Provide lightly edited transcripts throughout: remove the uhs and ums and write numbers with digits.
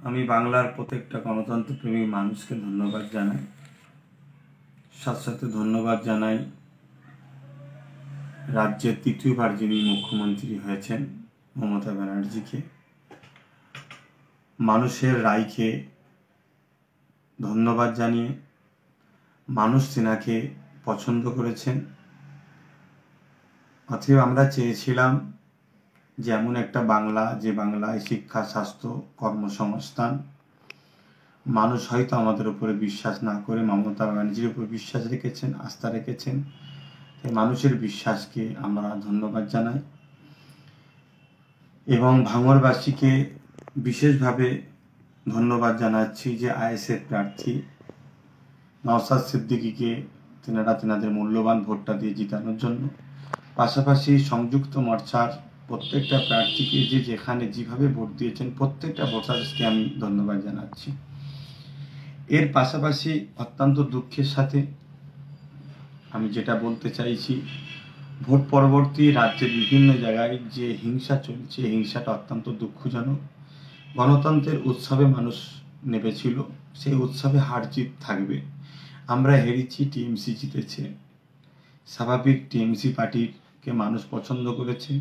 আমি বাংলার প্রত্যেকটা গণতন্ত্রপ্রেমী মানুষকে ধন্যবাদ জানাই। সাথে সাথে ধন্যবাদ জানাই রাজ্যের তৃতীয়বার যিনি মুখ্যমন্ত্রী হয়েছেন মমতা ব্যানার্জিকে। মানুষের রায়কে ধন্যবাদ জানিয়ে মানুষ তেনাকে পছন্দ করেছেন। অতএব আমরা চেয়েছিলাম যে এমন একটা বাংলা, যে বাংলায় শিক্ষা, স্বাস্থ্য, কর্মসংস্থান, মানুষ হয়তো আমাদের উপরে বিশ্বাস না করে মমতা ব্যানার্জির উপর বিশ্বাস রেখেছেন, আস্থা রেখেছেন। তাই মানুষের বিশ্বাসকে আমরা ধন্যবাদ জানাই এবং ভাঙড়বাসীকে বিশেষভাবে ধন্যবাদ জানাচ্ছি যে আইএসএফ প্রার্থী নওশাদ সিদ্দিকীকে তেনাদের মূল্যবান ভোটটা দিয়ে জিতানোর জন্য। পাশাপাশি সংযুক্ত মোর্চার প্রত্যেকটা প্রার্থীকে যেখানে যেভাবে ভোট দিয়েছেন প্রত্যেকটা ভোটারকে আমি ধন্যবাদ জানাচ্ছি। এর পাশাপাশি অত্যন্ত দুঃখের সাথে আমি যেটা বলতে চাইছি, ভোট পরবর্তী রাজ্যের বিভিন্ন জায়গায় যে হিংসা চলছে, হিংসাটা অত্যন্ত দুঃখজনক। গণতন্ত্রের উৎসবে মানুষ নেমেছিল, সেই উৎসবে হার জিত থাকবে। আমরা হেরেছি, টিএমসি জিতেছে। স্বাভাবিক, টিএমসি পার্টিকে মানুষ পছন্দ করেছে।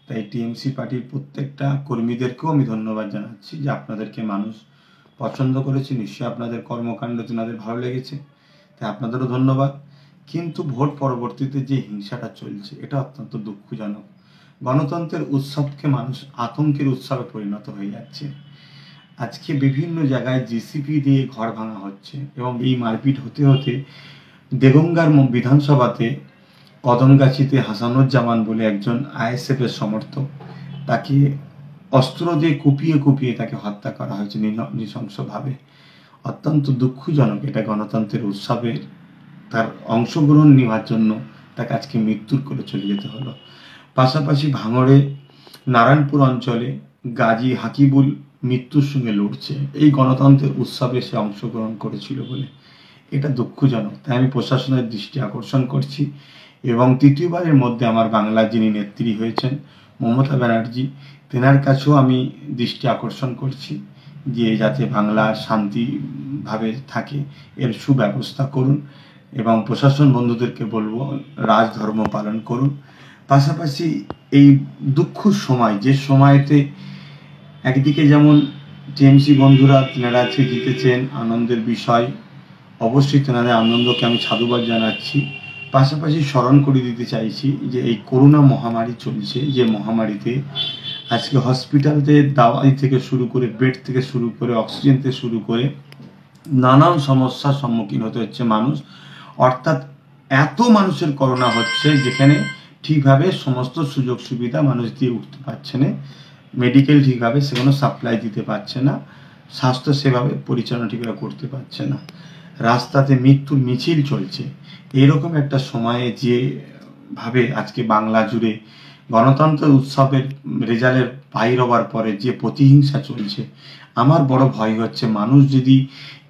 তাই টিএমসি পার্টির প্রত্যেকটা কর্মীদেরকেও আমি ধন্যবাদ জানাচ্ছি যে আপনাদেরকে মানুষ পছন্দ করেছে। নিশ্চয়ই আপনাদের কর্মকাণ্ড তেনাদের ভালো লেগেছে, তাই আপনাদেরও ধন্যবাদ। কিন্তু ভোট পরবর্তীতে যে হিংসাটা চলছে এটা অত্যন্ত দুঃখজনক। গণতন্ত্রের উৎসবকে মানুষ আতঙ্কের উৎসবে পরিণত হয়ে যাচ্ছে। আজকে বিভিন্ন জায়গায় জিসিপি দিয়ে ঘর ভাঙা হচ্ছে এবং এই মারপিট হতে হতে দেগঙ্গার বিধানসভাতে কদমগাছিতে হাসানুজ্জামান বলে একজন আইএসএফ এর সমর্থক, তাকে অস্ত্র দিয়ে কুপিয়ে তাকে হত্যা করা হয়েছে নৃশংসভাবে। অত্যন্ত দুঃখজনক। এটা গণতন্ত্রের উৎসবে তার অংশগ্রহণ নেওয়ার জন্য তাকে আজকে মৃত্যুর করে চলে যেতে হলো। পাশাপাশি ভাঙড়ে নারায়ণপুর অঞ্চলে গাজী হাকিবুল মৃত্যুর সঙ্গে লড়ছে এই গণতন্ত্রের উৎসবে সে অংশগ্রহণ করেছিল বলে। এটা দুঃখজনক। তাই আমি প্রশাসনের দৃষ্টি আকর্ষণ করছি এবং তৃতীয়বারের মধ্যে আমার বাংলার যিনি নেত্রী হয়েছেন মমতা ব্যানার্জি, তেনার কাছেও আমি দৃষ্টি আকর্ষণ করছি যে যাতে বাংলা শান্তিভাবে থাকে এর সুব্যবস্থা করুন এবং প্রশাসন বন্ধুদেরকে বলবো রাজধর্ম পালন করুন। পাশাপাশি এই দুঃখ সময়, যে সময়তে একদিকে যেমন টিএমসি বন্ধুরা তেনারা আজকে জিতেছেন, আনন্দের বিষয়, অবশ্যই তেনাদের আনন্দকে আমি সাধুবাদ জানাচ্ছি। পাশাপাশি স্মরণ করে দিতে চাইছি যে এই করোনা মহামারী চলছে, যে মহামারীতে আজকে হসপিটালতে দাওয়াই থেকে শুরু করে, বেড থেকে শুরু করে, অক্সিজেন থেকে শুরু করে নানান সমস্যার সম্মুখীন হতে হচ্ছে মানুষ। অর্থাৎ এত মানুষের করোনা হচ্ছে যেখানে ঠিকভাবে সমস্ত সুযোগ সুবিধা মানুষ দিয়ে উঠতে পারছে না, মেডিকেল ঠিকভাবে সেগুলো সাপ্লাই দিতে পারছে না, স্বাস্থ্য সেভাবে পরিচালনা ঠিকভাবে করতে পারছে না, রাস্তাতে মৃত্যুর মিছিল চলছে। এইরকম একটা সময়ে যেভাবে আজকে বাংলা জুড়ে গণতন্ত্র উৎসবের রেজাল্টের বাইর হওয়ার পরে যে প্রতিহিংসা চলছে, আমার বড় ভয় হচ্ছে মানুষ যদি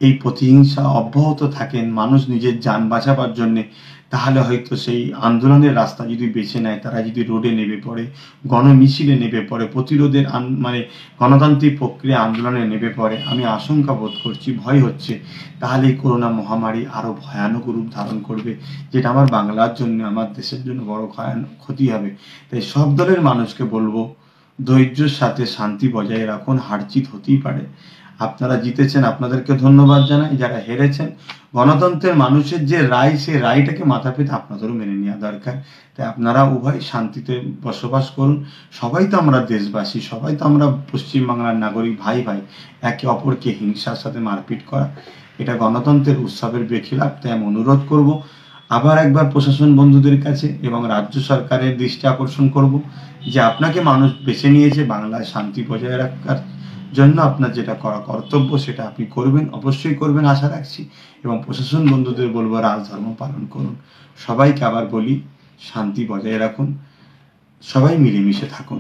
এই প্রতিহিংসা অব্যাহত থাকেন, মানুষ নিজের যান বাঁচাবার জন্যে, তাহলে হয়তো সেই আন্দোলনের রাস্তা যদি বেছে নেয়, তারা যদি রোডে নেমে পড়ে, গণমিছিলে নেমে পড়ে, প্রতিরোধের গণতান্ত্রিক প্রক্রিয়া আন্দোলনে নেমে পড়ে, আমি আশঙ্কা বোধ করছি, ভয় হচ্ছে, তাহলে এই করোনা মহামারী আরো ভয়ানক রূপ ধারণ করবে, যেটা আমার বাংলার জন্য, আমার দেশের জন্য বড় ক্ষতি হবে। তাই সব দলের মানুষকে বলবো ধৈর্যের সাথে শান্তি বজায় রাখুন। হার জিত হতেই পারে। আপনারা জিতেছেন, আপনাদেরকে ধন্যবাদ জানাই। যারা হেরেছেন, গণতন্ত্রের মানুষের যে রায়, সেই রায়টাকে মাথা পেতে আপনাদেরও মেনে নেওয়া দরকার। তাই আপনারা উভয় শান্তিতে বসবাস করুন। সবাই তো আমরা দেশবাসী, সবাই তো আমরা পশ্চিমবাংলার নাগরিক, ভাই ভাই। একে অপরকে হিংসার সাথে মারপিট করা এটা গণতন্ত্রের উৎসবের বেখিলাফ। তাই আমি অনুরোধ করব আবার একবার প্রশাসন বন্ধুদের কাছে এবং রাজ্য সরকারের দৃষ্টি আকর্ষণ করব যে আপনাকে মানুষ বেছে নিয়েছে বাংলায় শান্তি বজায় রাখার জন্য। আপনার যেটা করা কর্তব্য সেটা আপনি করবেন, অবশ্যই করবেন আশা রাখছি। এবং প্রশাসন বন্ধুদের বলবো রাজধর্ম পালন করুন। সবাইকে আবার বলি শান্তি বজায় রাখুন, সবাই মিলেমিশে থাকুন।